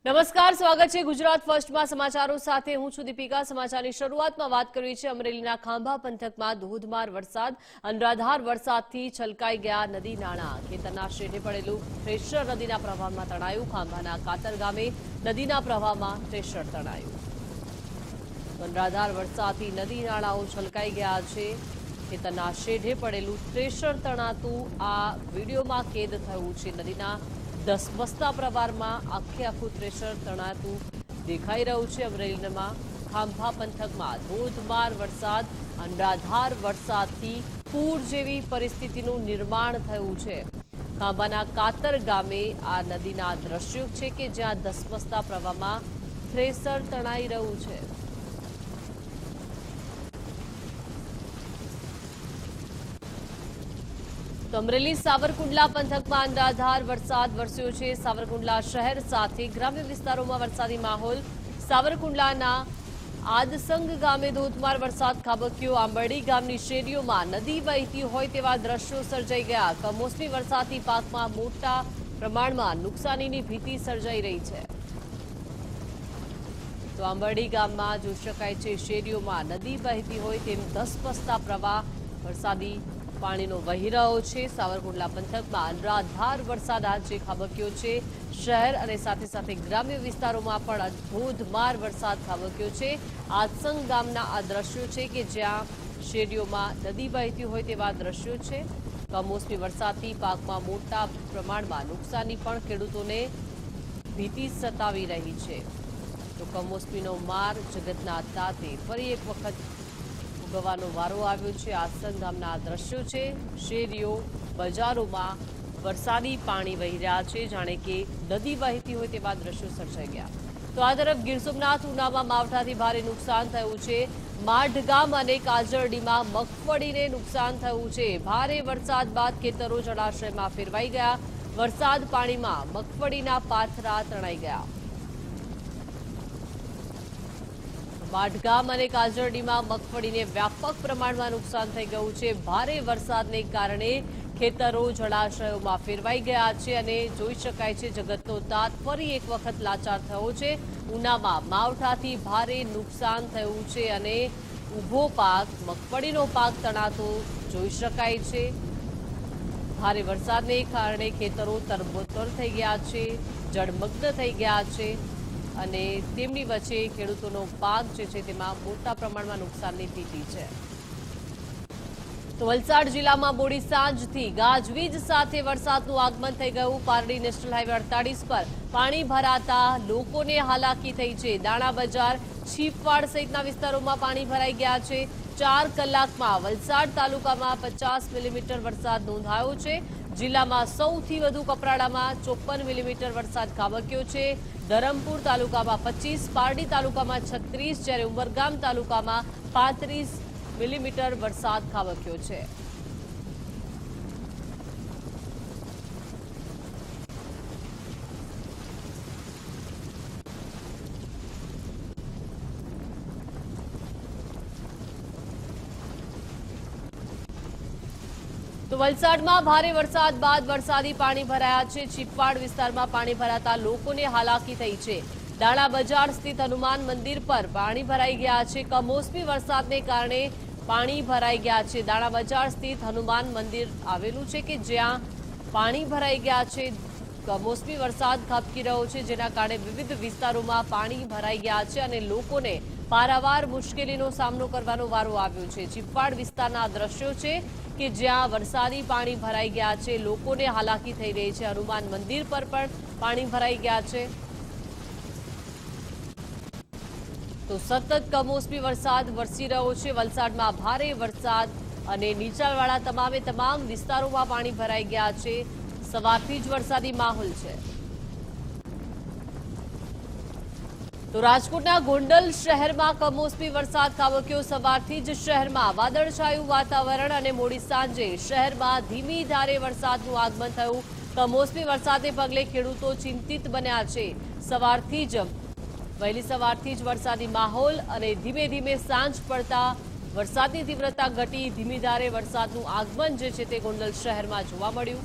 નમસ્કાર, સ્વાગત છે ગુજરાત ફર્સ્ટમાં સમાચારો સાથે હું છું દીપિકા। સમાચારની શરૂઆતમાં વાત કરવી છે અમરેલીના ખાંભા પંથકમાં ધોધમાર વરસાદ, અનરાધાર વરસાદથી છલકાઈ ગયા નદી નાળા, ખેતરના શેઢે પડેલું થ્રેશર નદીના પ્રવાહમાં તણાયું। ખાંભાના કાતર ગામે નદીના પ્રવાહમાં થ્રેશર તણાયું। અનરાધાર વરસાદથી નદી નાળાઓ છલકાઈ ગયા છે। ખેતરના શેઢે પડેલું થ્રેશર તણાતું આ વિડીયોમાં કેદ થયું છે। નદીના ધસમસતા પ્રવાહમાં આખું થ્રેશર તણાતું દેખાઈ રહ્યું છે। અમરેલીમાં ખાંભા પંથકમાં ધોધમાર વરસાદ, અનરાધાર વરસાદથી પૂર જેવી પરિસ્થિતિનું નિર્માણ થયું છે। ખાંભાના કાતર ગામે આ નદીના દ્રશ્યો છે કે જ્યાં ધસમસતા પ્રવાહમાં થ્રેશર તણાઈ રહ્યું છે। તો અમરેલી સાવરકુંડલા પંથકમાં અનરાધાર વરસાદ વરસ્યો છે। સાવરકુંડલા શહેર સાથે ગ્રામ્ય વિસ્તારોમાં વરસાદી માહોલ। સાવરકુંડલાના આદસંગ ગામે ધોધમાર વરસાદ ખાબક્યો। આંબરડી ગામની શેરીઓમાં નદી વહેતી હોય તેવા દ્રશ્યો સર્જાઈ ગયા। કમોસમી વરસાદથી પાકમાં મોટા પ્રમાણમાં નુકસાનીની ભીતિ સર્જાઈ રહી છે। તો આંબરડી ગામમાં જોઈ શકાય છે શેરીઓમાં નદી વહેતી હોય તેમ ધસમસતા પ્રવાહ વરસાદી પાણીનો વહી રહ્યો છે। સાવરકુંડલા પંથકમાં અનરાધાર વરસાદ આજે ખાબક્યો છે। શહેર અને સાથે સાથે ગ્રામ્ય વિસ્તારોમાં પણ ધોધમાર વરસાદ ખાબક્યો છે। આદસંગ ગામના આ દ્રશ્યો છે કે જ્યાં શેરીઓમાં નદી વહેતી હોય તેવા દ્રશ્યો છે। કમોસમી વરસાદથી પાકમાં મોટા પ્રમાણમાં નુકસાની પણ ખેડૂતોને ભીતિ સતાવી રહી છે। તો કમોસમીનો માર જગતના તાતે ફરી એક વખત ભોગવવાનો વારો આવ્યો છે। આદસંગ ગામના દ્રશ્યો છે। શેરીઓ બજારોમાં વરસાદી પાણી વહી રહ્યા છે, જાણે કે નદી વહેતી હોય તેવા દ્રશ્યો સર્જાઈ ગયા। તો આ તરફ ગીર સોમનાથ ઉનામાં માવઠાથી ભારે નુકસાન થયું છે। માઢ ગામ અને કાજરડીમાં મગફળીને નુકસાન થયું છે। ભારે વરસાદ બાદ ખેતરો જળાશયમાં ફેરવાઈ ગયા। વરસાદ પાણીમાં મગફળીના પાથરા તણાઈ ગયા। માઢગામ અને કાજરડીમાં મગફળીને વ્યાપક પ્રમાણમાં નુકસાન થઈ ગયું છે। ભારે વરસાદને કારણે ખેતરો જળાશયોમાં ફેરવાઈ ગયા છે અને જોઈ શકાય છે જગતનો તાત ફરી એક વખત લાચાર થયો છે। ઉનામાં માવઠાથી ભારે નુકસાન થયું છે અને ઊભો પાક, મગફળીનો પાક તણાતો જોઈ શકાય છે। ભારે વરસાદને કારણે ખેતરો તરબોતર થઈ ગયા છે, જળમગ્ન થઈ ગયા છે અને તેમની વચ્ચે ખેડૂતોનો પાક જે છે તેમાં મોટા પ્રમાણમાં નુકસાનની ભીતિ છે। તો વલસાડ જિલ્લામાં મોડી સાંજથી ગાજવીજ સાથે વરસાદનું આગમન થઈ ગયું। પારડી નેશનલ હાઈવે 48 પર પાણી ભરાતા લોકોને હાલાકી થઈ છે। દાણા બજાર, છીપવાડ સહિતના વિસ્તારોમાં પાણી ભરાઈ ગયા છે। 4 કલાકમાં વલસાડ તાલુકામાં 50 મિલીમીટર વરસાદ નોંધાયો છે। જિલ્લામાં સૌથી વધુ કપરાડામાં 54 મિલીમીટર વરસાદ ખાબક્યો છે। ધરમપુર તાલુકામાં 25, પારડી તાલુકામાં 36, જ્યારે ઉમરગામ તાલુકામાં 35 મિલીમીટર વરસાદ ખાબક્યો છે। તો વલસાડમાં ભારે વરસાદ બાદ વરસાદી પાણી ભરાયા છે। છીપવાડ વિસ્તારમાં પાણી ભરાતા લોકોને હાલાકી થઈ છે। દાણા બજાર સ્થિત હનુમાન મંદિર પર પાણી ભરાઈ ગયા છે। કમોસમી વરસાદને કારણે પાણી ભરાઈ ગયા છે। દાણા બજાર સ્થિત હનુમાન મંદિર આવેલું છે કે જ્યાં પાણી ભરાઈ ગયા છે। કમોસમી વરસાદ ખાબકી રહ્યો છે, જેના કારણે વિવિધ વિસ્તારોમાં પાણી ભરાઈ ગયા છે અને લોકોને પારાવાર મુશ્કેલીનો સામનો કરવાનો વારો આવ્યો છે। છીપવાડ વિસ્તારના દ્રશ્યો છે કે જ્યાં વરસાદી પાણી ભરાઈ ગયા છે, લોકોને હાલાકી થઈ રહી છે। હનુમાન મંદિર પર પણ પાણી ભરાઈ ગયા છે। તો સતત કમોસમી વરસાદ વરસી રહ્યો છે। વલસાડમાં ભારે વરસાદ અને નીચાણવાળા તમામ વિસ્તારોમાં પાણી ભરાઈ ગયા છે। સવારથી જ વરસાદી માહોલ છે। તો રાજકોટના ગોંડલ શહેરમાં કમોસમી વરસાદ ખાબક્યો। સવારથી જ શહેરમાં વાદળછાયું વાતાવરણ અને મોડી સાંજે શહેરમાં ધીમી ધારે વરસાદનું આગમન થયું। કમોસમી વરસાદને પગલે ખેડૂતો ચિંતિત બન્યા છે। વહેલી સવારથી જ વરસાદી માહોલ અને ધીમે ધીમે સાંજ પડતા વરસાદની તીવ્રતા ઘટી ધીમી ધારે વરસાદનું આગમન જે છે તે ગોંડલ શહેરમાં જોવા મળ્યું।